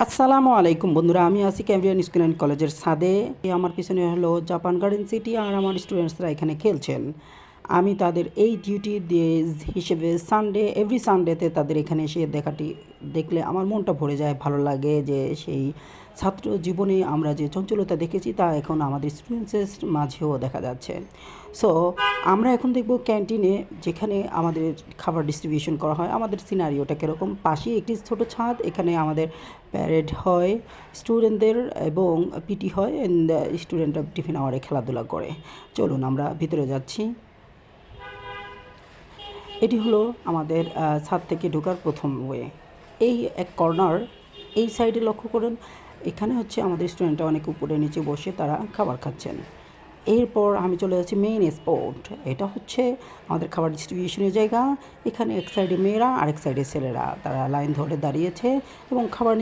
আসসালামু আলাইকুম বন্ধুরা, আমি আছি ক্যাম্বিয়ান স্কুল অ্যান্ড কলেজের ছাদে। আমার পিছনে হলো জাপান গার্ডেন সিটি, আর আমার স্টুডেন্টসরা এখানে খেলছেন। আমি তাদের এই ডিউটি ডেজ হিসেবে এভরি সানডেতে তাদের এখানে এসে দেখলে আমার মনটা ভরে যায়, ভালো লাগে যে সেই ছাত্র জীবনে আমরা যে চঞ্চলতা দেখেছি তা এখন আমাদের স্টুডেন্টসের মাঝেও দেখা যাচ্ছে। সো আমরা এখন দেখব ক্যান্টিনে, যেখানে আমাদের খাবার ডিস্ট্রিবিউশন করা হয়। আমাদের সিনারিওটা কীরকম, পাশেই একটি ছোট ছাদ, এখানে আমাদের প্যারেড হয় স্টুডেন্টদের এবং পিটি হয়, অ্যান্ড স্টুডেন্টরা টিফিন আওয়ারে খেলাধুলা করে। চলুন আমরা ভিতরে যাচ্ছি। এটি হলো আমাদের ছাদ থেকে ঢোকার প্রথম ওয়ে। এই এক কর্নার, এই সাইডে লক্ষ্য করুন, এখানে হচ্ছে আমাদের স্টুডেন্টরা অনেক উপরে নিচে বসে তারা খাবার খাচ্ছেন। এরপর আমি চলে যাচ্ছি মেইন স্পট। এটা হচ্ছে আমাদের খাবার ডিস্ট্রিবিউশনের জায়গা। এখানে এক সাইডে মেয়েরা, আরেক সাইডে ছেলেরা, তারা লাইন ধরে দাঁড়িয়েছে এবং খাবার